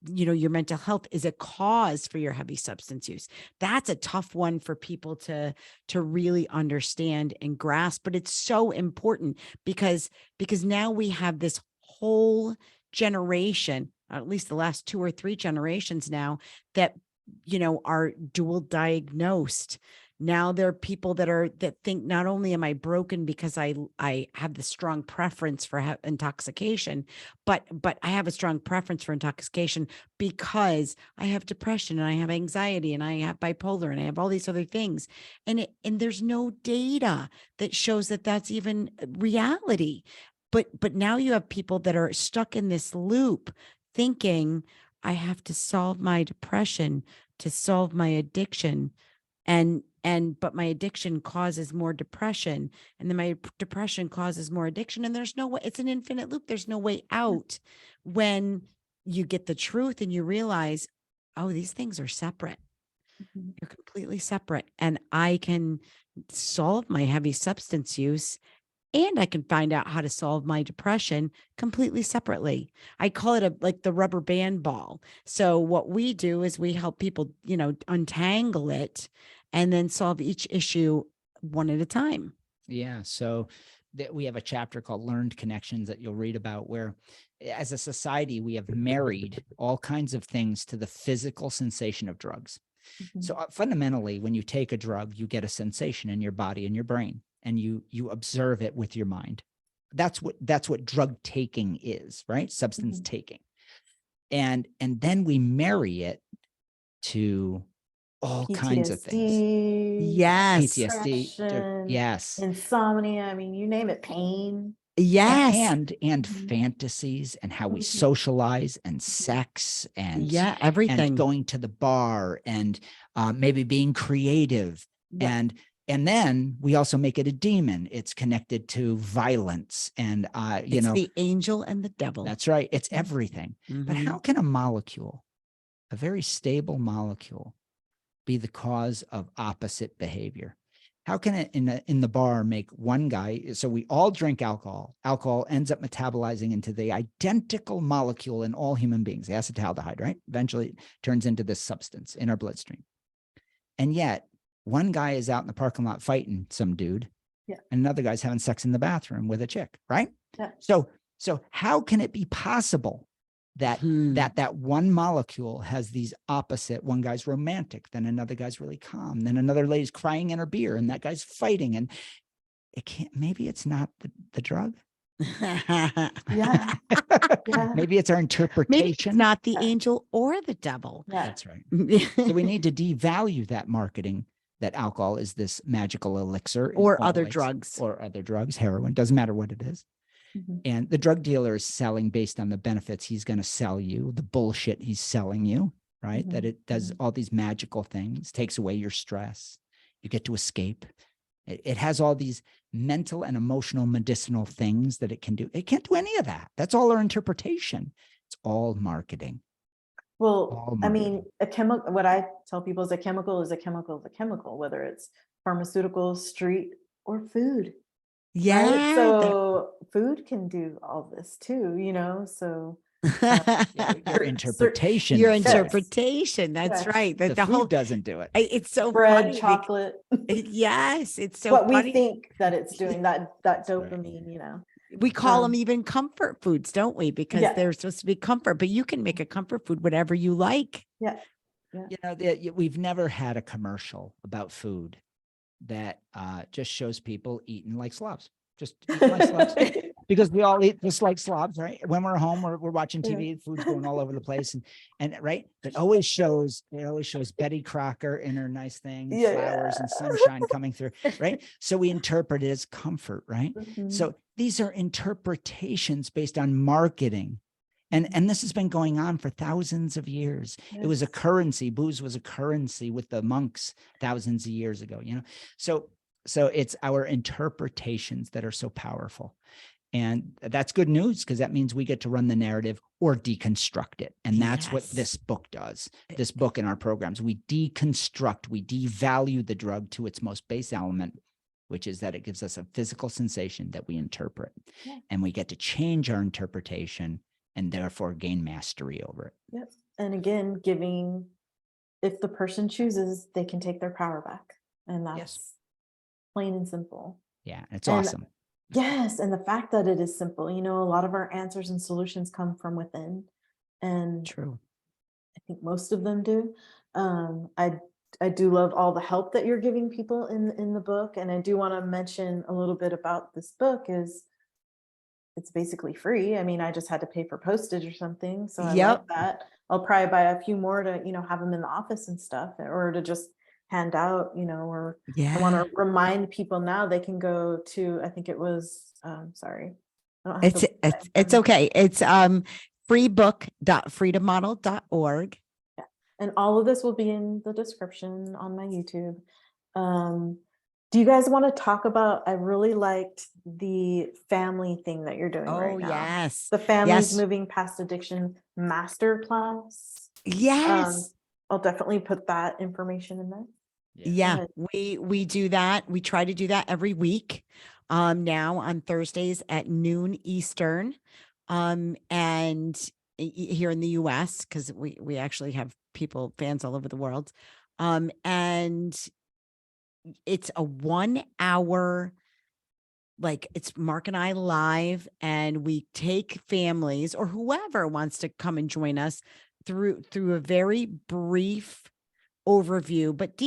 S1: your mental health is a cause for your heavy substance use. That's a tough one for people to really understand and grasp, but it's so important because now we have this whole generation, at least the last 2 or 3 generations now, that are dual diagnosed. Now there are people that think, not only am I broken because I have the strong preference for intoxication, but I have a strong preference for intoxication because I have depression and I have anxiety and I have bipolar and I have all these other things. And there's no data that shows that that's even reality. But now you have people that are stuck in this loop thinking, I have to solve my depression to solve my addiction. But my addiction causes more depression, and then my depression causes more addiction. And there's no way, it's an infinite loop. There's no way out when you get the truth and you realize, oh, these things are separate.
S4: Mhm.
S1: You're completely separate. And I can solve my heavy substance use, and I can find out how to solve my depression completely separately. I call it like the rubber band ball. So what we do is we help people, untangle it and then solve each issue one at a time.
S3: Yeah. So we have a chapter called Learned Connections that you'll read about, where as a society, we have married all kinds of things to the physical sensation of drugs.
S4: Mhm.
S3: So fundamentally, when you take a drug, you get a sensation in your body and your brain, and you observe it with your mind. That's what drug taking is, right? Substance
S4: Mhm.
S3: taking. And then we marry it to all kinds of things.
S4: PTSD,
S1: Yes.
S3: PTSD.
S4: depression,
S3: Yes.
S4: insomnia. I mean, you name it, pain.
S1: Yes.
S3: and
S4: Mhm.
S3: fantasies and how we
S4: Mhm.
S3: socialize and sex
S1: Yeah,
S3: and
S1: everything.
S3: going to the bar and maybe being creative.
S4: Yeah.
S3: And then we also make it a demon. It's connected to violence and you
S1: It's
S3: know,
S1: the angel and the devil.
S3: that's right. It's
S4: Mhm.
S3: everything. But
S1: Mhm.
S3: how can a molecule, a very stable molecule, be the cause of opposite behavior? How can it in the bar make one guy? So we all drink alcohol. Alcohol ends up metabolizing into the identical molecule in all human beings, acetaldehyde, right? Eventually it turns into this substance in our bloodstream. And yet one guy is out in the parking lot fighting some dude.
S4: Yeah.
S3: And another guy's having sex in the bathroom with a chick, right?
S4: Yeah.
S3: So how can it be possible that
S1: Hmm.
S3: that one molecule has these opposite? One guy's romantic, then another guy's really calm, then another lady's crying in her beer, and that guy's fighting. And it can't. Maybe it's not the drug.
S4: Yeah. Yeah.
S3: Maybe it's our
S1: Maybe it's
S3: interpretation.
S1: not the
S4: Yeah.
S1: angel or the devil.
S4: Yeah.
S3: That's right. So we need to devalue that marketing that alcohol is this magical elixir in
S1: Or
S3: all
S1: other
S3: ways,
S1: drugs.
S3: or other drugs, heroin, doesn't matter what it is.
S4: Mhm.
S3: And the drug dealer is selling based on the benefits he's going to sell you, the bullshit he's selling you, right? That
S4: Mhm.
S3: it does all these magical things, takes away your stress. You get to escape. It has all these mental and emotional medicinal things that it can do. It can't do any of that. That's all our interpretation. It's all marketing.
S4: Well,
S3: All
S4: I
S3: marketing.
S4: mean, a chemical, what I tell people is a chemical is a chemical is a chemical, whether it's pharmaceuticals, street, or food, right?
S1: Yeah.
S4: So food can do all this too, so
S3: Yeah, your
S4: cer-
S3: interpretation.
S1: Your
S3: fits.
S1: interpretation. That's
S4: Yes.
S1: right.
S3: The
S1: The
S3: food
S1: whole,
S3: doesn't do it.
S1: it's so
S4: bread,
S1: funny.
S4: chocolate,
S1: Yes, it's so
S4: what we
S1: funny.
S4: think that it's doing, that
S3: right.
S4: dopamine,
S1: We call them
S4: Um,
S1: even comfort foods, don't we? Because
S4: Yeah.
S1: they're supposed to be comfort, but you can make a comfort food whatever you like.
S4: Yeah.
S3: You know, we've never had a commercial about food that just shows people eating like slobs, just eating like slobs. Because we all eat just like slobs, right? When we're home, we're watching
S4: Yeah.
S3: TV, food's going all over the place, and right, it always shows Betty Crocker in her nice thing,
S4: Yeah.
S3: flowers and sunshine coming through, right? So we interpret it as comfort, right?
S4: Mhm.
S3: So these are interpretations based on marketing. And this has been going on for thousands of years. It was a
S4: Yes.
S3: currency. Booze was a currency with the monks thousands of years ago, So it's our interpretations that are so powerful. And that's good news, because that means we get to run the narrative or deconstruct it. And that's what
S1: Yes.
S3: this book does. This book in our programs, we deconstruct, we devalue the drug to its most base element, which is that it gives us a physical sensation that we interpret.
S4: Yeah.
S3: And we get to change our interpretation and therefore gain mastery over it.
S4: Yep. And again, if the person chooses, they can take their power back. And that's
S3: Yes.
S4: plain and simple.
S3: Yeah, it's
S4: And
S3: awesome.
S4: yes, and the fact that it is simple, a lot of our answers and solutions come from within. And
S1: True.
S4: I think most of them do. I do love all the help that you're giving people in the book. And I do want to mention a little bit about this book is it's basically free. I mean, I just had to pay for postage or something. So I like
S1: Yep.
S4: that. I'll probably buy a few more to, have them in the office and stuff, or to just hand out, or I want
S1: Yeah.
S4: to remind people now they can go to, I think it was, sorry. I don't have
S1: It's
S4: the website in front
S1: it's
S4: of me.
S1: okay. It's freebook.freedommodel.org.
S4: And all of this will be in the description on my YouTube. Do you guys want to talk about, I really liked the family thing that you're doing right
S1: Oh,
S4: now.
S1: yes.
S4: The Families
S1: Yes.
S4: Moving Past Addiction Masterclass.
S1: Yes.
S4: I'll definitely put that information in there.
S1: Yeah,
S4: ahead.
S1: we do that. We try to do that every week. Now on Thursdays at noon Eastern. And here in the US, because we actually have fans all over the world. And it's a 1 hour, like it's Mark and I live, and we take families or whoever wants to come and join us through a very brief overview, but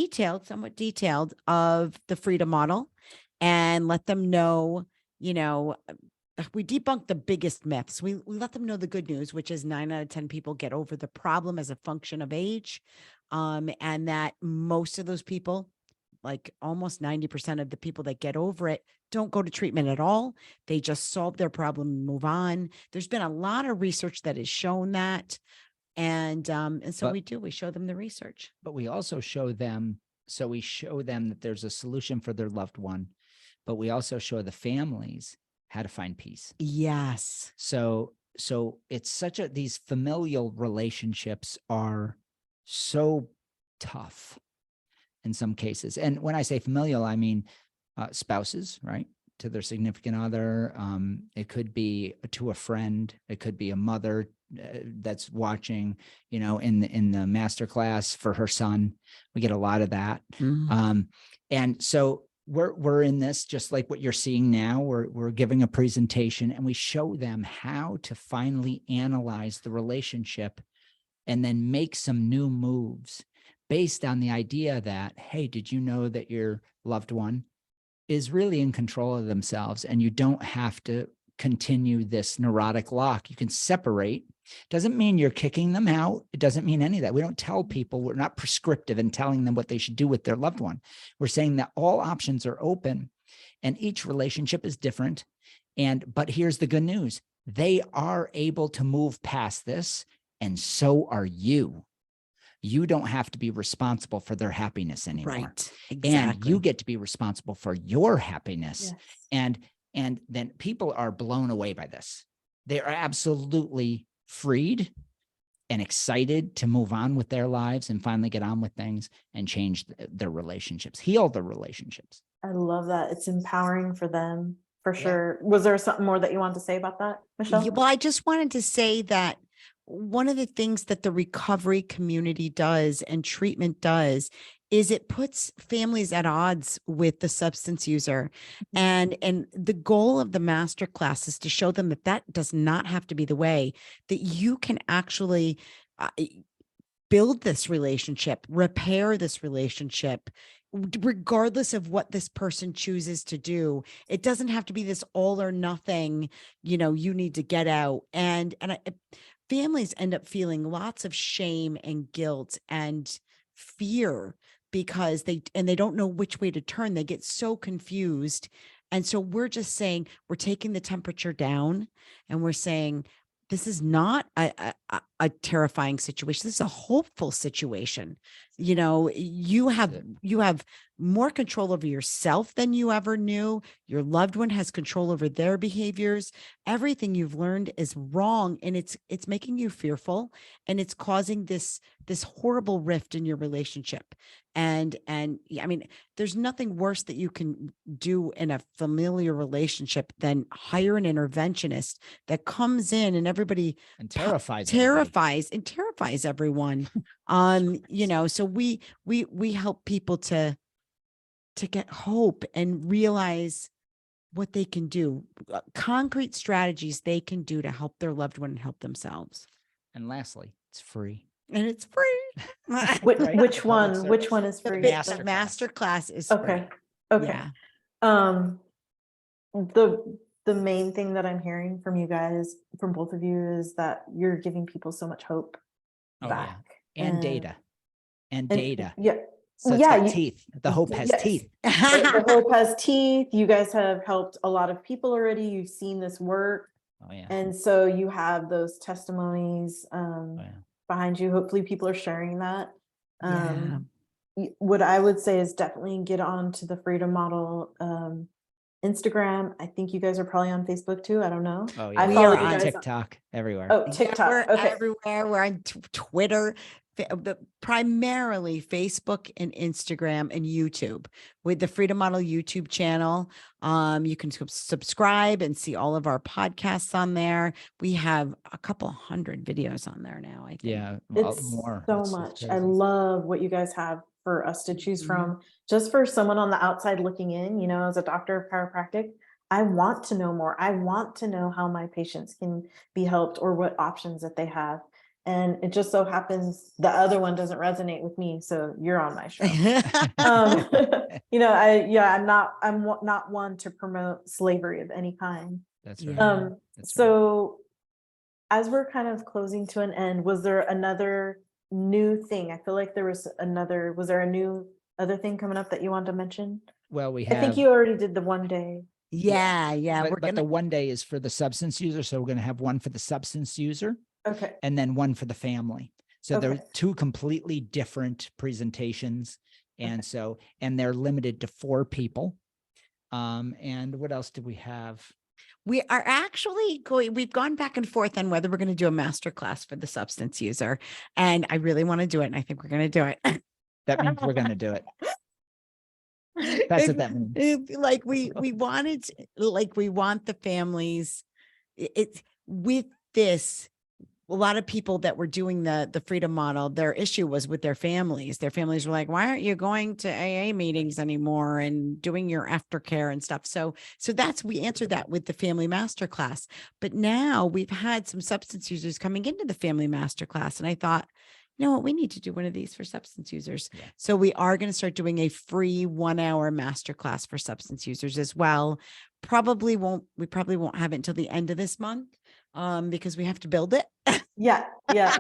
S1: somewhat detailed, of the freedom model, and let them know, we debunk the biggest myths. We let them know the good news, which is 9 out of 10 people get over the problem as a function of age. And that most of those people like almost 90% of the people that get over it don't go to treatment at all. They just solve their problem and move on. There's been a lot of research that has shown that. And so
S3: But-
S1: we show them the research.
S3: But we also show them, so we show them that there's a solution for their loved one, but we also show the families how to find peace.
S1: Yes.
S3: So it's these familial relationships are so tough in some cases. And when I say familial, I mean spouses, right? To their significant other. It could be to a friend. It could be a mother that's watching, in the master class for her son. We get a lot of that. And so we're in this, just like what you're seeing now. We're giving a presentation and we show them how to finally analyze the relationship and then make some new moves based on the idea that, hey, did you know that your loved one is really in control of themselves and you don't have to continue this neurotic lock. You can separate. Doesn't mean you're kicking them out. It doesn't mean any of that. We don't tell people, we're not prescriptive in telling them what they should do with their loved one. We're saying that all options are open and each relationship is different. But here's the good news. They are able to move past this, and so are you. You don't have to be responsible for their happiness anymore.
S1: Right.
S3: And
S1: Exactly.
S3: you get to be responsible for your happiness.
S4: Yes.
S3: And then people are blown away by this. They are absolutely freed and excited to move on with their lives and finally get on with things and change their relationships, heal their relationships.
S4: I love that. It's empowering for them, for
S3: Yeah.
S4: sure. Was there something more that you wanted to say about that, Michelle?
S1: Yeah, well, I just wanted to say that one of the things that the recovery community does and treatment does is it puts families at odds with the substance user. And the goal of the master class is to show them that that does not have to be the way, that you can actually build this relationship, repair this relationship, regardless of what this person chooses to do. It doesn't have to be this all or nothing, you need to get out. And families end up feeling lots of shame and guilt and fear because they don't know which way to turn. They get so confused. And so we're just saying, we're taking the temperature down and we're saying, this is not a terrifying situation. This is a hopeful situation. You have more control over yourself than you ever knew. Your loved one has control over their behaviors. Everything you've learned is wrong, and it's making you fearful, and it's causing this horrible rift in your relationship. And I mean, there's nothing worse that you can do in a familiar relationship than hire an interventionist that comes in and everybody
S3: And terrifies everybody.
S1: terrifies everyone. So we help people to get hope and realize what they can do, concrete strategies they can do to help their loved one and help themselves.
S3: And lastly, it's free.
S1: And it's free.
S4: Which,
S3: Right.
S4: which
S3: Public
S4: one?
S3: service.
S4: Which one is
S1: The
S4: free?
S3: master
S1: master class is
S4: Okay.
S1: free.
S4: Okay.
S1: Yeah.
S4: The main thing that I'm hearing from you guys, from both of you, is that you're giving people so much hope
S3: Oh,
S4: back.
S3: yeah. And data. And data.
S4: Yeah.
S3: So it's
S4: yeah,
S3: got
S4: you-
S3: teeth. The hope has
S4: yes.
S3: teeth.
S4: The hope has teeth. You guys have helped a lot of people already. You've seen this work.
S3: Oh, yeah.
S4: And so you have those testimonies
S3: Oh, yeah.
S4: behind you. Hopefully people are sharing that.
S1: Yeah.
S4: What I would say is definitely get on to the Freedom Model Instagram. I think you guys are probably on Facebook too. I don't know.
S3: Oh,
S4: I
S3: yeah.
S1: We
S4: follow
S1: are
S4: you
S1: on
S4: guys
S3: TikTok, everywhere.
S4: Oh,
S1: Yeah,
S4: TikTok.
S1: we're
S4: Okay.
S1: everywhere. We're on Twitter, but primarily Facebook and Instagram and YouTube with the Freedom Model YouTube channel. You can subscribe and see all of our podcasts on there. We have a couple hundred videos on there now, I think.
S3: Yeah.
S4: It's
S3: more.
S4: so
S3: It's
S4: much. I
S3: crazy.
S4: love what you guys have for us to choose
S1: Mhm.
S4: from. Just for someone on the outside looking in, as a doctor of chiropractic, I want to know more. I want to know how my patients can be helped or what options that they have. And it just so happens the other one doesn't resonate with me, so you're on my show. I'm not one to promote slavery of any kind.
S3: That's right.
S1: Yeah.
S3: That's right.
S4: So as we're kind of closing to an end, was there another new thing? I feel like was there a new other thing coming up that you want to mention?
S3: Well, we
S4: I think
S3: have,
S4: you already did the 1 day.
S1: Yeah. We're
S3: but the
S1: gonna,
S3: one day is for the substance user. So we're going to have one for the substance user
S4: Okay.
S3: and then one for the family. So they're
S4: Okay.
S3: two completely different presentations. And
S4: Okay.
S3: so, and they're limited to 4 people. And what else do we have?
S1: we are actually going, we've gone back and forth on whether we're going to do a master class for the substance user. And I really want to do it. And I think we're going to do it.
S3: That means we're going to do it. That's what that means.
S1: Like we wanted, like we want the families. It's with this. A lot of people that were doing the freedom model, their issue was with their families. Their families were like, why aren't you going to AA meetings anymore and doing your aftercare and stuff? So we answered that with the family masterclass. But now we've had some substance users coming into the family masterclass. And I thought, you know what, we need to do one of these for substance users.
S3: Yeah.
S1: So we are going to start doing a free 1-hour masterclass for substance users as well. We probably won't have it until the end of this month because we have to build it.
S4: Yeah.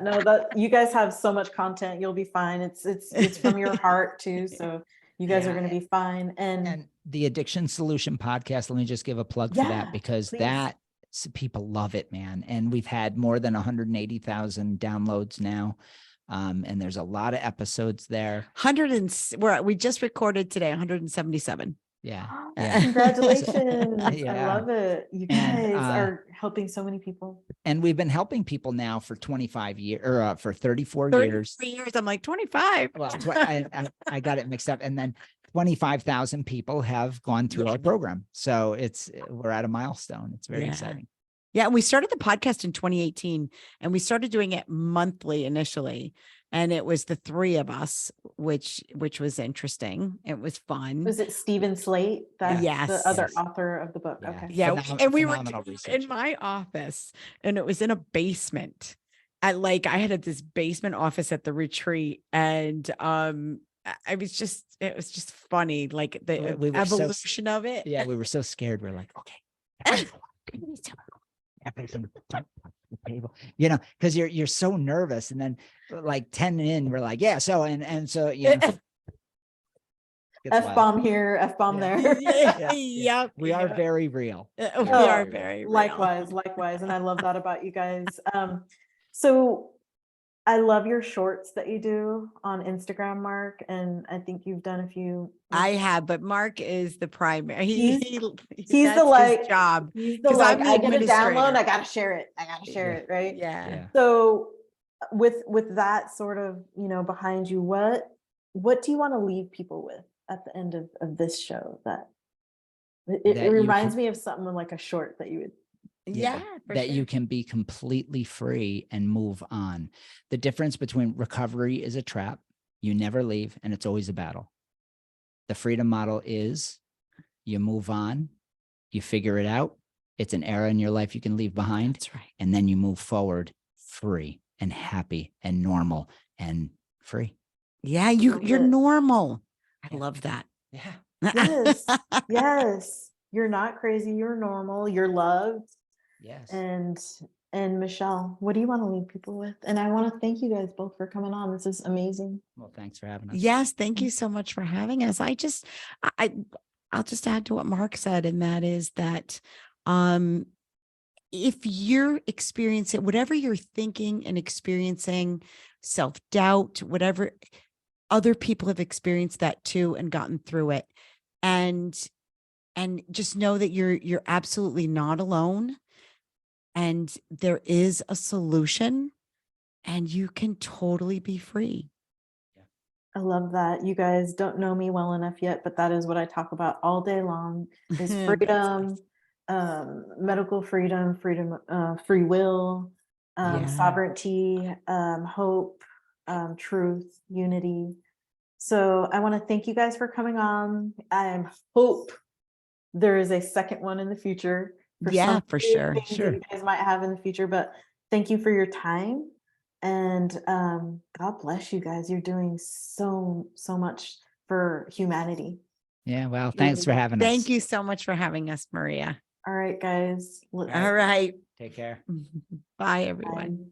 S4: No, that you guys have so much content. You'll be fine. It's from your heart too. So you guys are
S3: Yeah.
S4: going to be fine.
S3: And the Addiction Solution podcast, let me just give a plug for
S4: Yeah,
S3: that because
S4: please.
S3: people love it, man. And we've had more than 180,000 downloads now. And there's a lot of episodes there.
S1: We just recorded today 177.
S3: Yeah.
S4: Congratulations.
S3: Yeah.
S4: I love it. You
S3: And,
S4: guys are helping so many people.
S3: And we've been helping people now for 25 years or for 34 years.
S1: 33 years. I'm like 25.
S3: Well, I got it mixed up. And then 25,000 people have gone through our program. So we're at a milestone. It's very exciting.
S1: Yeah. And we started the podcast in 2018 and we started doing it monthly initially. And it was the 3 of us, which was interesting. It was fun.
S4: Was it Stephen Slate? That's
S1: Yes.
S4: the other
S3: Yes.
S4: author of the book.
S3: Yeah.
S4: Okay.
S1: Yeah. And we were
S3: Phenomenal
S1: in
S3: research.
S1: my office and it was in a basement. I had this basement office at the retreat. And it was just funny, like the
S3: We were so-
S1: evolution of it.
S3: Yeah, we were so scared. We're like, okay. You know, because you're so nervous, and then like 10 in, we're like, yeah. So and so you know,
S4: F-bomb here, F-bomb there.
S1: Yep.
S3: we are very real.
S1: We
S4: Oh,
S1: are very real.
S4: Likewise. And I love that about you guys. So I love your shorts that you do on Instagram, Mark. And I think you've done a few.
S1: I have, but Mark is the primary.
S4: He's
S1: That's
S4: the like
S1: his job.
S4: He's the
S1: 'Cause
S4: like,
S1: I'm the
S4: I get a
S1: administrator.
S4: download, I gotta share it, right?
S1: Yeah.
S4: So with that sort of, behind you, what do you want to leave people with at the end of this show? That it
S3: That you
S4: reminds
S3: can-
S4: me of something like a short that you would.
S1: Yeah. For
S3: that
S1: sure.
S3: you can be completely free and move on. The difference between recovery is a trap, you never leave, and it's always a battle. The freedom model is you move on, you figure it out. It's an era in your life you can leave behind.
S1: That's right.
S3: And then you move forward free and happy and normal and free.
S1: Yeah.
S4: Love
S1: You're
S4: it.
S1: normal. I
S3: Yeah.
S1: love that.
S3: Yeah.
S4: Yes. Yes. You're not crazy. You're normal. You're loved.
S3: Yes.
S4: And Michelle, what do you want to leave people with? And I want to thank you guys both for coming on. This is amazing.
S3: Well, thanks for having us.
S1: Yes, thank you so much for having us. I'll just add to what Mark said, and that is that if you're experiencing whatever you're thinking and experiencing, self-doubt, whatever, other people have experienced that too and gotten through it. And just know that you're absolutely not alone. And there is a solution and you can totally be free.
S4: I love that. You guys don't know me well enough yet, but that is what I talk about all day long is
S1: That's
S4: freedom, medical freedom, free will,
S1: Yeah.
S4: sovereignty, hope, truth, unity. So I want to thank you guys for coming on. I hope there is a second one in the future.
S1: Yeah,
S4: some
S1: for
S4: cool
S1: sure.
S4: things that
S3: Sure.
S4: you guys might have in the future, but thank you for your time. And God bless you guys. You're doing so much for humanity.
S3: Yeah. Well, thanks for having us.
S1: Thank you so much for having us, Maria.
S4: All right, guys.
S1: All right.
S3: Take care.
S1: Bye, everyone.
S4: Bye.